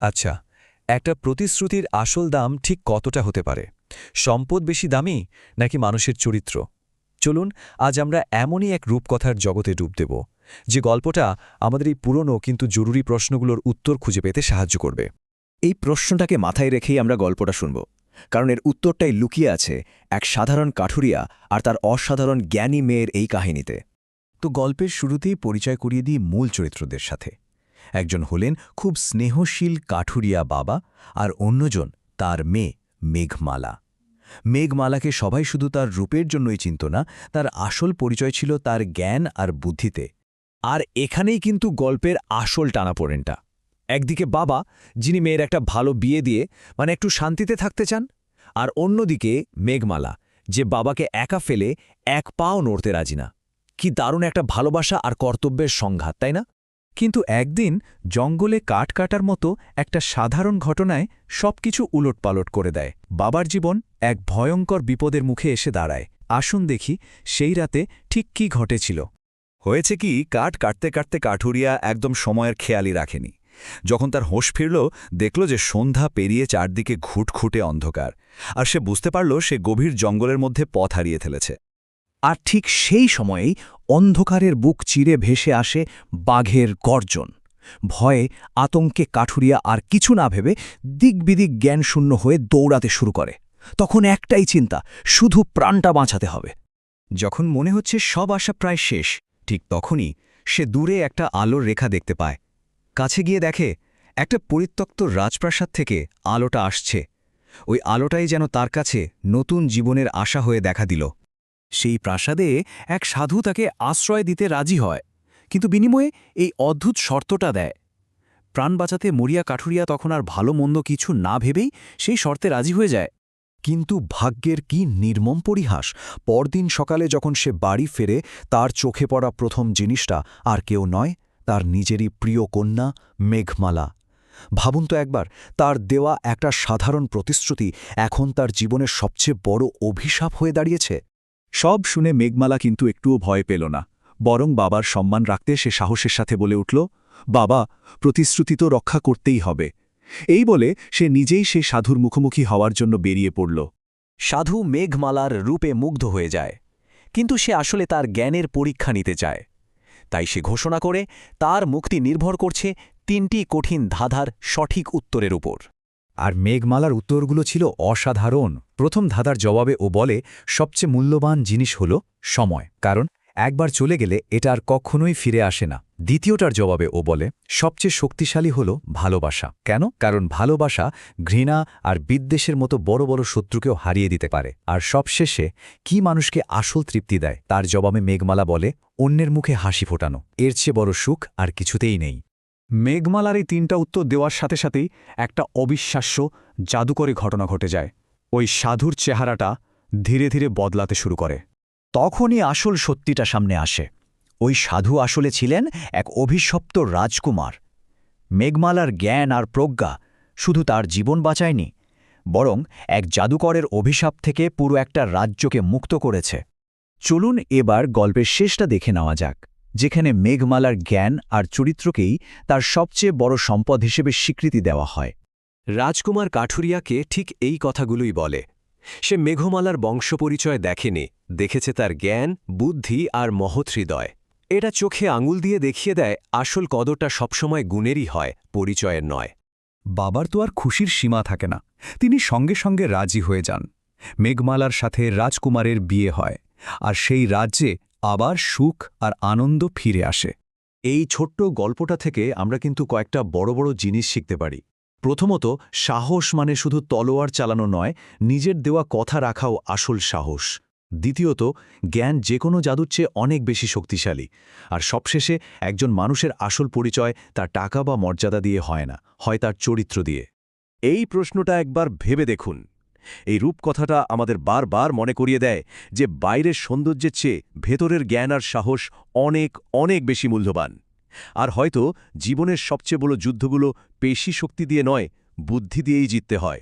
আচ্ছা, একটা প্রতিশ্রুতির আসল দাম ঠিক কতটা হতে পারে? সম্পদ বেশি দামি নাকি মানুষের চরিত্র? চলুন আজ আমরা এমনই এক রূপকথার জগতে ডুব দেব, যে গল্পটা আমাদের এই পুরনো কিন্তু জরুরি প্রশ্নগুলোর উত্তর খুঁজে পেতে সাহায্য করবে। এই প্রশ্নটাকে মাথায় রেখেই আমরা গল্পটা শুনব, কারণ এর উত্তরটাই লুকিয়ে আছে এক সাধারণ কাঠুরিয়া আর তার অসাধারণ জ্ঞানী মেয়ের এই কাহিনীতে। তো গল্পের শুরুতেই পরিচয় করিয়ে দিই মূল চরিত্রদের সাথে। একজন হলেন খুব স্নেহশীল কাঠুরিয়া বাবা, আর অন্যজন তার মেয়ে মেঘমালা। মেঘমালাকে সবাই শুধু তার রূপের জন্যই চিনত না, তার আসল পরিচয় ছিল তার জ্ঞান আর বুদ্ধিতে। আর এখানেই কিন্তু গল্পের আসল টানাপোড়েনটা। একদিকে বাবা, যিনি মেয়ের একটা ভালো বিয়ে দিয়ে একটু শান্তিতে থাকতে চান, আর অন্যদিকে মেঘমালা, যে বাবাকে একা ফেলে এক পাও নড়তে রাজি না। কি দারুণ একটা ভালোবাসা আর কর্তব্যের সংঘাত, তাই না? কিন্তু একদিন জঙ্গলে কাঠ কাটার মতো একটা সাধারণ ঘটনায় সবকিছু উলটপালট করে দেয়। বাবার জীবন এক ভয়ঙ্কর বিপদের মুখে এসে দাঁড়ায়। আসুন দেখি সেই রাতে ঠিক কি ঘটেছিল। হয়েছে কি, কাঠ কাটতে কাটতে কাঠুরিয়া একদম সময়ের খেয়ালই রাখেনি। যখন তার হোশ ফিরল, দেখল যে সন্ধ্যা পেরিয়ে চারদিকে ঘুটঘুটে অন্ধকার, আর সে বুঝতে পারল সে গভীর জঙ্গলের মধ্যে পথ হারিয়ে ফেলেছে। আর ঠিক সেই সময়েই অন্ধকারের বুক চিরে ভেসে আসে বাঘের গর্জন। ভয়ে আতঙ্কে কাঠুরিয়া আর কিছু না ভেবে দিকবিদিক জ্ঞানশূন্য হয়ে দৌড়াতে শুরু করে। তখন একটাই চিন্তা, শুধু প্রাণটা বাঁচাতে হবে। যখন মনে হচ্ছে সব আশা প্রায় শেষ, ঠিক তখনই সে দূরে একটা আলোর রেখা দেখতে পায়। কাছে গিয়ে দেখে একটা পরিত্যক্ত রাজপ্রাসাদ থেকে আলোটা আসছে। ওই আলোটাই যেন তার কাছে নতুন জীবনের আশা হয়ে দেখা দিল। সেই প্রাসাদে এক সাধু তাকে আশ্রয় দিতে রাজি হয়, কিন্তু বিনিময়ে এই অদ্ভুত শর্তটা দেয়। প্রাণ বাঁচাতে মরিয়া কাঠুরিয়া তখন আর ভালো মন্দ কিছু না ভেবেই সেই শর্তে রাজি হয়ে যায়। কিন্তু ভাগ্যের কি নির্মম পরিহাস! পরদিন সকালে যখন সে বাড়ি ফেরে, তার চোখে পড়া প্রথম জিনিসটা আর কেউ নয়, তার নিজেরই প্রিয় কন্যা মেঘমালা। ভাবুন তো একবার, তার দেওয়া একটা সাধারণ প্রতিশ্রুতি এখন তার জীবনের সবচেয়ে বড় অভিশাপ হয়ে দাঁড়িয়েছে। সব শুনে মেঘমালা কিন্তু একটুও ভয় পেল না, বরং বাবার সম্মান রাখতে সে সাহসের সাথে বলে উঠল, বাবা, প্রতিশ্রুতি তো রক্ষা করতেই হবে। এই বলে সে নিজেই সেই সাধুর মুখোমুখি হওয়ার জন্য বেরিয়ে পড়ল। সাধু মেঘমালার রূপে মুগ্ধ হয়ে যায়, কিন্তু সে আসলে তার জ্ঞানের পরীক্ষা নিতে চায়। তাই সে ঘোষণা করে তার মুক্তি নির্ভর করছে ৩টি কঠিন ধাঁধার সঠিক উত্তরের উপর। আর মেঘমালার উত্তরগুলো ছিল অসাধারণ। প্রথম ধাঁধার জবাবে ও বলে সবচেয়ে মূল্যবান জিনিস হল সময়, কারণ একবার চলে গেলে এটা আর কখনোই ফিরে আসে না। দ্বিতীয়টার জবাবে ও বলে সবচেয়ে শক্তিশালী হল ভালোবাসা। কেন? কারণ ভালোবাসা ঘৃণা আর বিদ্বেষের মতো বড় বড় শত্রুকেও হারিয়ে দিতে পারে। আর সবশেষে কি মানুষকে আসল তৃপ্তি দেয়, তার জবাবে মেঘমালা বলে অন্যের মুখে হাসি ফোটানো। এর চেয়ে বড় সুখ আর কিছুতেই নেই। মেঘমালার এই ৩টা উত্তর দেওয়ার সাথে সাথেই একটা অবিশ্বাস্য জাদুকরী ঘটনা ঘটে যায়। ওই সাধুর চেহারাটা ধীরে ধীরে বদলাতে শুরু করে। তখনই আসল সত্যিটা সামনে আসে। ওই সাধু আসলে ছিলেন এক অভিশপ্ত রাজকুমার। মেঘমালার জ্ঞান আর প্রজ্ঞা শুধু তার জীবন বাঁচায়নি, বরং এক জাদুকরের অভিশাপ থেকে পুরো একটা রাজ্যকে মুক্ত করেছে। চলুন এবার গল্পের শেষটা দেখে নেওয়া যাক, যেখানে মেঘমালার জ্ঞান আর চরিত্রকেই তার সবচেয়ে বড় সম্পদ হিসেবে স্বীকৃতি দেওয়া হয়। রাজকুমার কাঠুরিয়াকে ঠিক এই কথাগুলোই বলে। সে মেঘমালার বংশপরিচয় দেখেনি, দেখেছে তার জ্ঞান, বুদ্ধি আর মহৎ হৃদয়। এটা চোখে আঙুল দিয়ে দেখিয়ে দেয় আসল কদরটা সবসময় গুণেরই হয়, পরিচয়ের নয়। বাবার তো আর খুশির সীমা থাকে না। তিনি সঙ্গে সঙ্গে রাজি হয়ে যান। মেঘমালার সাথে রাজকুমারের বিয়ে হয়, আর সেই রাজ্যে আবার সুখ আর আনন্দ ফিরে আসে। এই ছোট্ট গল্পটা থেকে আমরা কিন্তু কয়েকটা বড় বড় জিনিস শিখতে পারি। প্রথমত, সাহস মানে শুধু তলোয়ার চালানো নয়, নিজের দেওয়া কথা রাখাও আসল সাহস। দ্বিতীয়ত, জ্ঞান যে কোনো জাদুর চেয়ে অনেক বেশি শক্তিশালী। আর সবশেষে, একজন মানুষের আসল পরিচয় তার টাকা বা মর্যাদা দিয়ে হয় না, হয় তার চরিত্র দিয়ে। এই প্রশ্নটা একবার ভেবে দেখুন। এই রূপকথাটা আমাদের বারবার মনে করিয়ে দেয় যে বাইরের সৌন্দর্যের চেয়ে ভেতরের জ্ঞান আর সাহস অনেক অনেক বেশি মূল্যবান। আর হয়তো জীবনের সবচেয়ে বড় যুদ্ধগুলো পেশি শক্তি দিয়ে নয়, বুদ্ধি দিয়েই জিততে হয়।